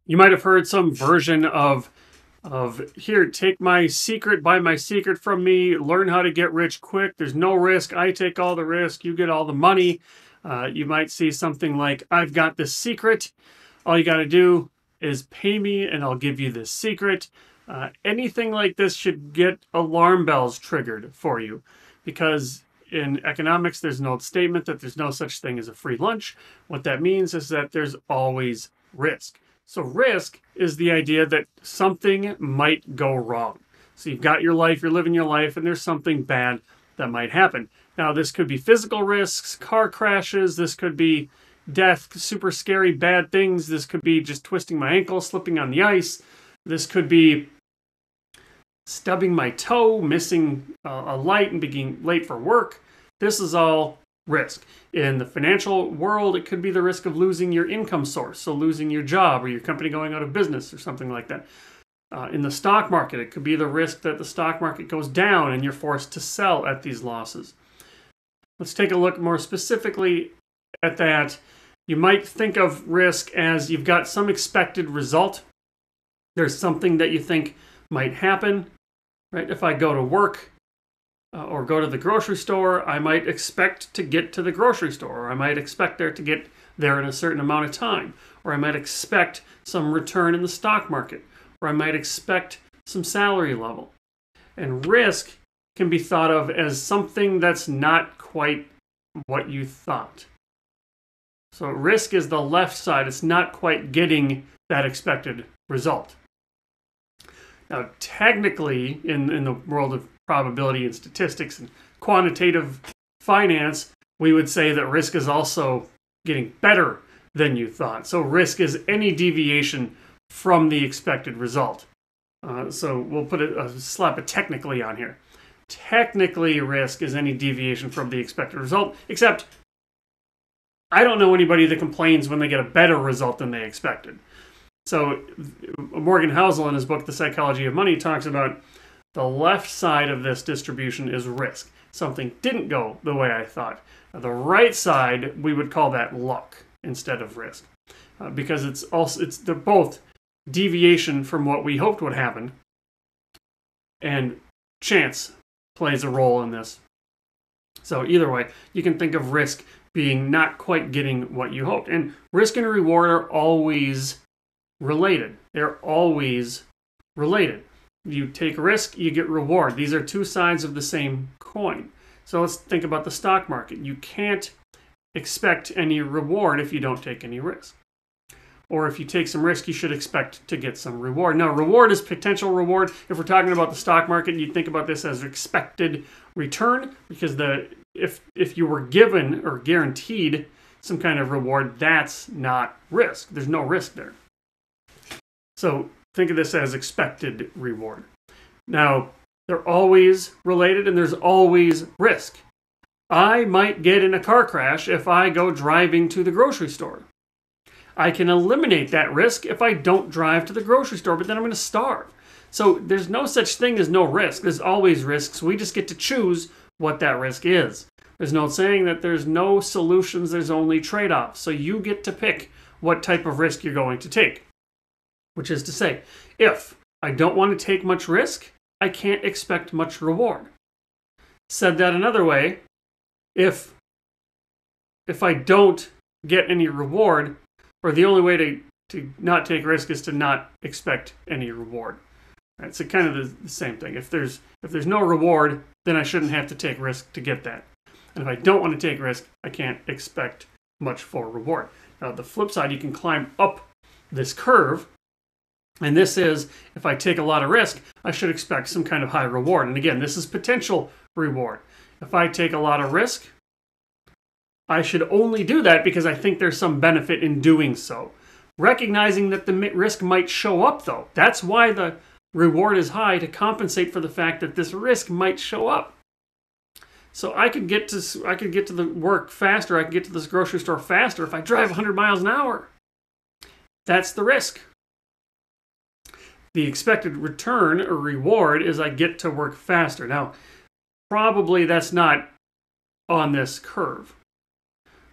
You might have heard some version of here, take my secret, buy my secret from me, learn how to get rich quick. There's no risk. I take all the risk. You get all the money. You might see something like, I've got this secret. All you got to do is pay me and I'll give you this secret. Anything like this should get alarm bells triggered for you, because in economics, there's an old statement that there's no such thing as a free lunch. What that means is that there's always risk. So risk is the idea that something might go wrong. So you've got your life, you're living your life, and there's something bad that might happen. Now, this could be physical risks, car crashes, this could be death, super scary bad things. This could be just twisting my ankle, slipping on the ice. This could be stubbing my toe, missing a light and being late for work. This is all risk. In the financial world, it could be the risk of losing your income source, so losing your job or your company going out of business or something like that. In the stock market, it could be the risk that the stock market goes down and you're forced to sell at these losses. Let's take a look more specifically at that. You might think of risk as you've got some expected result. There's something that you think might happen, right? If I go to work, or go to the grocery store, I might expect to get to the grocery store, or I might expect there to get there in a certain amount of time, or I might expect some return in the stock market, or I might expect some salary level. And risk can be thought of as something that's not quite what you thought. So risk is the left side. It's not quite getting that expected result. Now, technically, in the world of probability and statistics and quantitative finance, we would say that risk is also getting better than you thought. So risk is any deviation from the expected result. So we'll put slap a technically on here. Technically, risk is any deviation from the expected result, except I don't know anybody that complains when they get a better result than they expected. So Morgan Housel, in his book, The Psychology of Money, talks about the left side of this distribution is risk. Something didn't go the way I thought. Now, the right side, we would call that luck instead of risk, because they're both deviation from what we hoped would happen, and chance plays a role in this. So either way, you can think of risk being not quite getting what you hoped. And risk and reward are always related. They're always related. You take risk, you get reward. These are two sides of the same coin. So let's think about the stock market. You can't expect any reward if you don't take any risk. Or if you take some risk, you should expect to get some reward. Now, reward is potential reward. If we're talking about the stock market, you think about this as expected return, because if you were given or guaranteed some kind of reward, that's not risk. There's no risk there. So think of this as expected reward. Now, they're always related and there's always risk. I might get in a car crash if I go driving to the grocery store. I can eliminate that risk if I don't drive to the grocery store, but then I'm going to starve. So there's no such thing as no risk. There's always risks. We just get to choose what that risk is. There's no saying that there's no solutions, there's only trade-offs. So you get to pick what type of risk you're going to take. Which is to say, if I don't want to take much risk, I can't expect much reward. Said that another way, if I don't get any reward, or the only way to not take risk is to not expect any reward. Right? So kind of the same thing. If there's no reward, then I shouldn't have to take risk to get that. And if I don't want to take risk, I can't expect much for reward. Now, the flip side, you can climb up this curve. And this is, if I take a lot of risk, I should expect some kind of high reward. And again, this is potential reward. If I take a lot of risk, I should only do that because I think there's some benefit in doing so. Recognizing that the risk might show up, though. That's why the reward is high, to compensate for the fact that this risk might show up. So I could get to the work faster, I could get to this grocery store faster if I drive 100 miles an hour. That's the risk. The expected return or reward is I get to work faster. Now, probably that's not on this curve.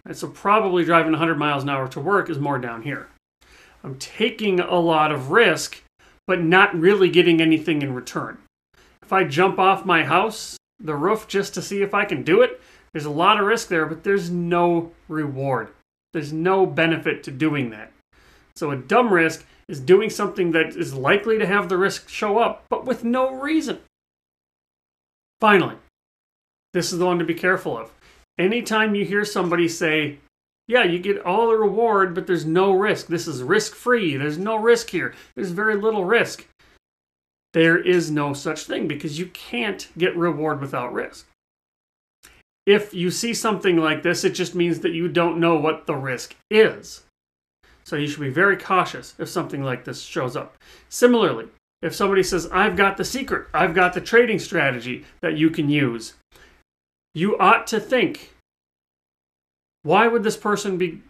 And so probably driving 100 miles an hour to work is more down here. I'm taking a lot of risk, but not really getting anything in return. If I jump off my house, the roof, just to see if I can do it, there's a lot of risk there, but there's no reward. There's no benefit to doing that. So a dumb risk is doing something that is likely to have the risk show up, but with no reason. Finally, this is the one to be careful of. Anytime you hear somebody say, yeah, you get all the reward, but there's no risk. This is risk-free. There's no risk here. There's very little risk. There is no such thing because you can't get reward without risk. If you see something like this, it just means that you don't know what the risk is. So you should be very cautious if something like this shows up. Similarly, if somebody says, I've got the secret, I've got the trading strategy that you can use, you ought to think, why would this person be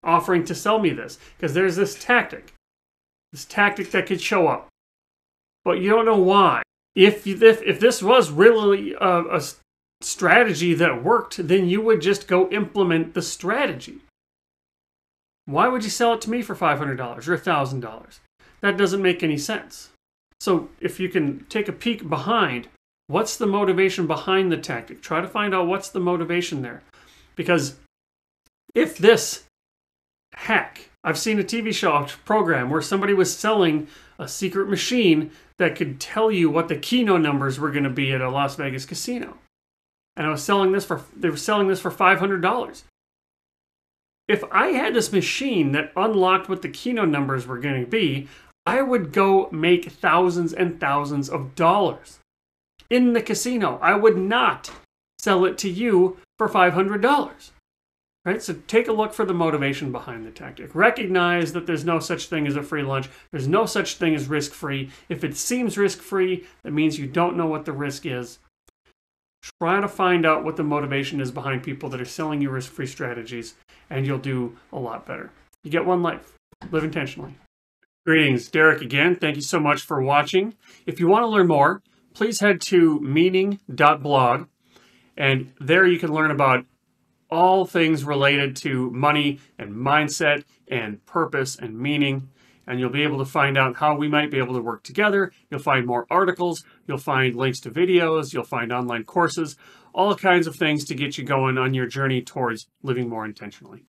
offering to sell me this? Because there's this tactic that could show up, but you don't know why. If this was really a strategy that worked, then you would just go implement the strategy. Why would you sell it to me for $500 or $1,000? That doesn't make any sense. So if you can take a peek behind, what's the motivation behind the tactic? Try to find out what's the motivation there. Because if this hack, I've seen a TV show, a program where somebody was selling a secret machine that could tell you what the Keno numbers were going to be at a Las Vegas casino. And they were selling this for $500. If I had this machine that unlocked what the Keno numbers were going to be, I would go make thousands and thousands of dollars in the casino. I would not sell it to you for $500. Right? So take a look for the motivation behind the tactic. Recognize that there's no such thing as a free lunch. There's no such thing as risk-free. If it seems risk-free, that means you don't know what the risk is. Try to find out what the motivation is behind people that are selling you risk-free strategies, and you'll do a lot better. You get one life. Live intentionally. Greetings, Derek again. Thank you so much for watching. If you want to learn more, please head to meaning.blog, and there you can learn about all things related to money and mindset and purpose and meaning. And you'll be able to find out how we might be able to work together. You'll find more articles. You'll find links to videos. You'll find online courses, all kinds of things to get you going on your journey towards living more intentionally.